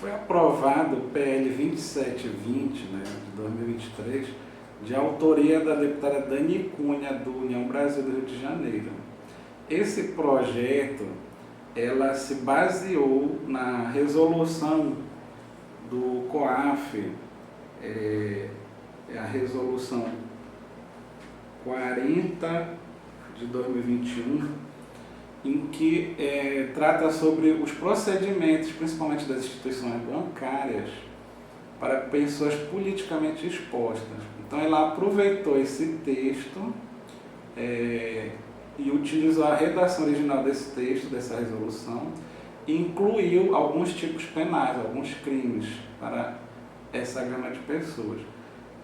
Foi aprovado o PL 2720, né, de 2023, de autoria da deputada Dani Cunha, do União Brasil do Rio de Janeiro. Esse projeto, ela se baseou na resolução do COAF, a resolução 40 de 2021, em que trata sobre os procedimentos, principalmente das instituições bancárias, para pessoas politicamente expostas. Então ela aproveitou esse texto e utilizou a redação original desse texto, dessa resolução, e incluiu alguns tipos penais, alguns crimes para essa gama de pessoas.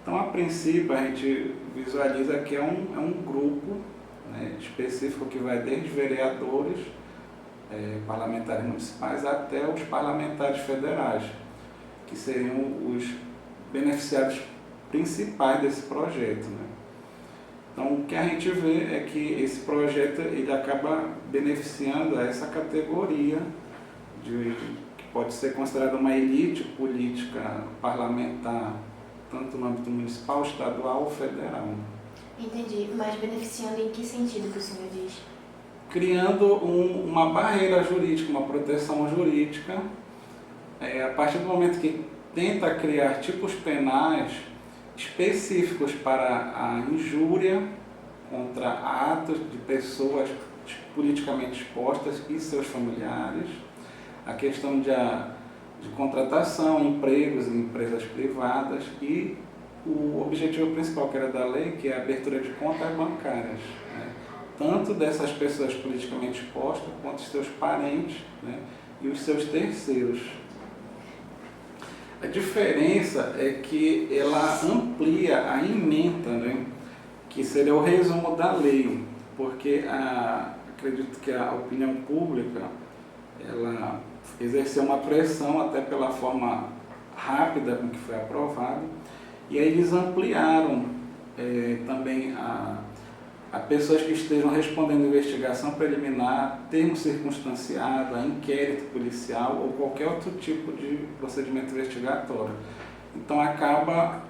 Então, a princípio, a gente visualiza que é um grupo, né, específico que vai desde vereadores, parlamentares municipais, até os parlamentares federais, que seriam os beneficiários principais desse projeto, né? Então, o que a gente vê é que esse projeto ele acaba beneficiando essa categoria que pode ser considerada uma elite política parlamentar, tanto no âmbito municipal, estadual ou federal. Entendi, mas beneficiando em que sentido que o senhor diz? Criando uma barreira jurídica, uma proteção jurídica, a partir do momento que tenta criar tipos penais específicos para a injúria contra atos de pessoas politicamente expostas e seus familiares, a questão de contratação, empregos em empresas privadas e o objetivo principal que era da lei, que é a abertura de contas bancárias, né? Tanto dessas pessoas politicamente expostas quanto os seus parentes, né, e os seus terceiros. A diferença é que ela amplia a ementa, né, que seria o resumo da lei, porque acredito que a opinião pública ela exerceu uma pressão até pela forma rápida com que foi aprovado, e aí eles ampliaram também a pessoas que estejam respondendo investigação preliminar, termo circunstanciado, a inquérito policial ou qualquer outro tipo de procedimento investigatório. Então acaba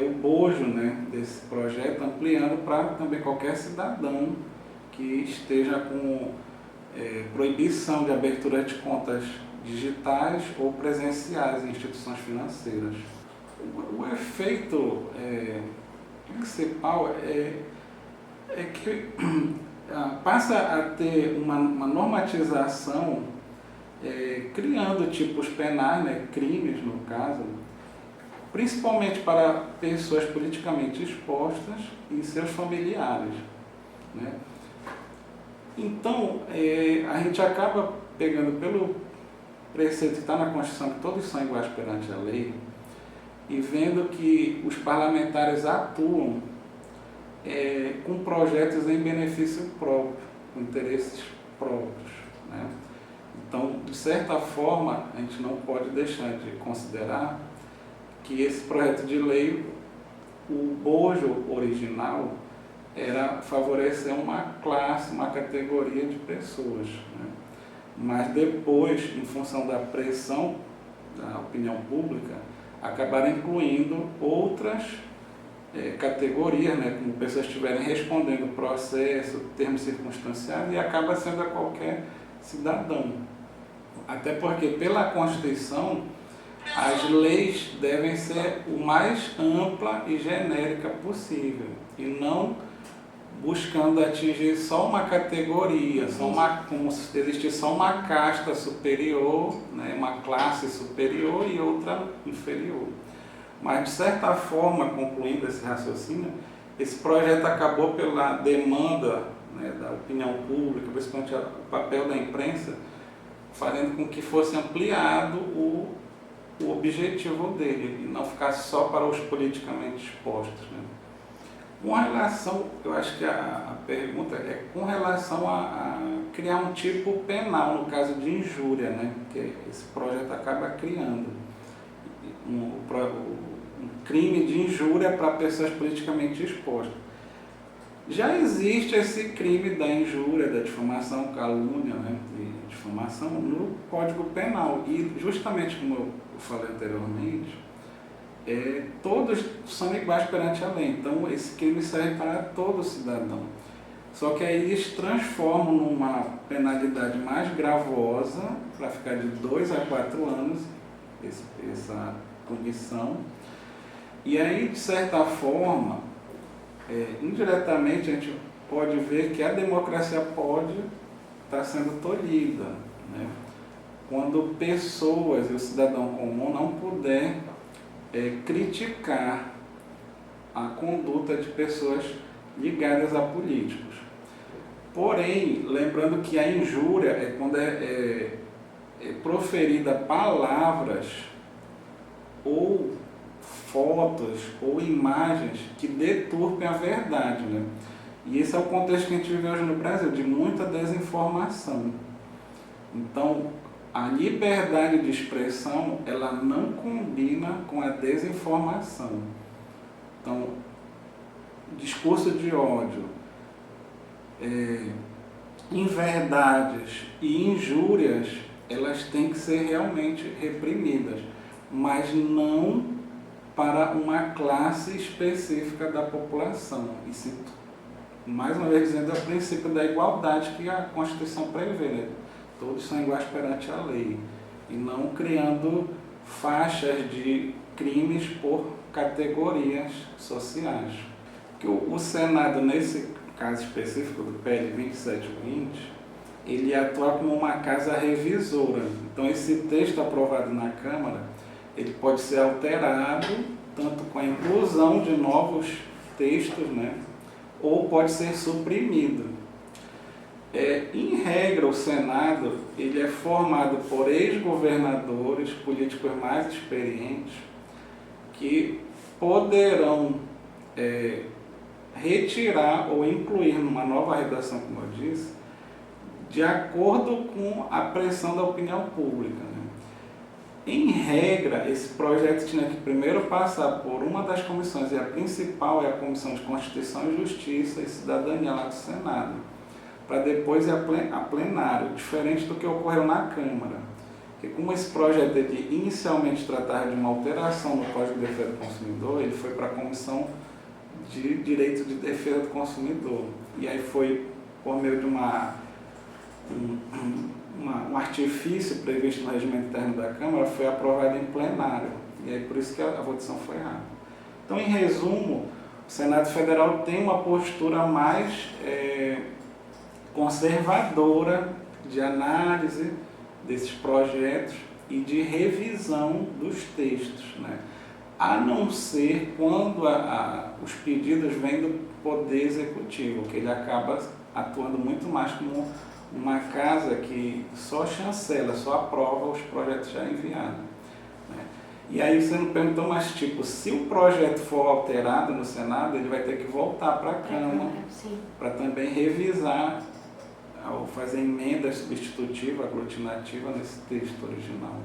o bojo, né, desse projeto ampliando para também qualquer cidadão que esteja com proibição de abertura de contas digitais ou presenciais em instituições financeiras. O efeito principal é que passa a ter uma normatização, criando tipos penais, né, crimes no caso, principalmente para pessoas politicamente expostas e seus familiares, né? Então, a gente acaba pegando pelo preceito que está na Constituição, que todos são iguais perante a lei, e vendo que os parlamentares atuam com projetos em benefício próprio, com interesses próprios, né? Então, de certa forma, a gente não pode deixar de considerar que esse projeto de lei, o bojo original, era favorecer uma classe, uma categoria de pessoas, né? Mas depois, em função da pressão da opinião pública, acabaram incluindo outras categorias, né, como pessoas estiverem respondendo processo, termo circunstanciado, e acaba sendo a qualquer cidadão. Até porque, pela Constituição, as leis devem ser o mais ampla e genérica possível, e não buscando atingir só uma categoria, como se existisse só uma casta superior, né, uma classe superior e outra inferior. Mas, de certa forma, concluindo esse raciocínio, esse projeto acabou pela demanda, né, da opinião pública, principalmente o papel da imprensa, fazendo com que fosse ampliado o objetivo dele, e não ficasse só para os politicamente expostos, né? Com relação, eu acho que a pergunta é com relação a criar um tipo penal, no caso de injúria, né, que esse projeto acaba criando um crime de injúria para pessoas politicamente expostas. Já existe esse crime da injúria, da difamação, calúnia, né, difamação no Código Penal. E justamente como eu falei anteriormente, todos são iguais perante a lei. Então esse crime serve para todo cidadão. Só que aí eles transformam numa penalidade mais gravosa, para ficar de 2 a 4 anos, essa punição. E aí, de certa forma, indiretamente a gente pode ver que a democracia pode estar sendo tolhida, né? Quando pessoas e o cidadão comum não puder criticar a conduta de pessoas ligadas a políticos. Porém, lembrando que a injúria é quando é proferida palavras ou fotos ou imagens que deturpem a verdade, né? E esse é o contexto que a gente vive hoje no Brasil, de muita desinformação. Então, a liberdade de expressão, ela não combina com a desinformação. Então, discurso de ódio, inverdades e injúrias, elas têm que ser realmente reprimidas, mas não para uma classe específica da população. E sim, mais uma vez dizendo, é o princípio da igualdade que a Constituição prevê, né? Todos são iguais perante a lei, e não criando faixas de crimes por categorias sociais. Porque o Senado, nesse caso específico do PL 2720, ele atua como uma casa revisora. Então esse texto aprovado na Câmara, ele pode ser alterado, tanto com a inclusão de novos textos, né? Ou pode ser suprimido. Em regra, o Senado ele é formado por ex-governadores, políticos mais experientes, que poderão retirar ou incluir numa nova redação, como eu disse, de acordo com a pressão da opinião pública, né? Em regra, esse projeto tinha que primeiro passar por uma das comissões, e a principal é a Comissão de Constituição e Justiça e Cidadania lá do Senado, para depois ir a plenário, diferente do que ocorreu na Câmara. Porque como esse projeto ele inicialmente tratava de uma alteração no Código de Defesa do Consumidor, ele foi para a Comissão de Direito de Defesa do Consumidor. E aí foi por meio de um artifício previsto no regimento interno da Câmara, foi aprovado em plenário. E aí por isso que a votação foi rápida. Então, em resumo, o Senado Federal tem uma postura mais conservadora de análise desses projetos e de revisão dos textos, né? A não ser quando os pedidos vêm do Poder Executivo, que ele acaba atuando muito mais como uma casa que só chancela, só aprova os projetos já enviados, né? E aí você não perguntou, mas tipo, se o projeto for alterado no Senado, ele vai ter que voltar para a Câmara para também revisar ou fazer emendas substitutivas, aglutinativas nesse texto original.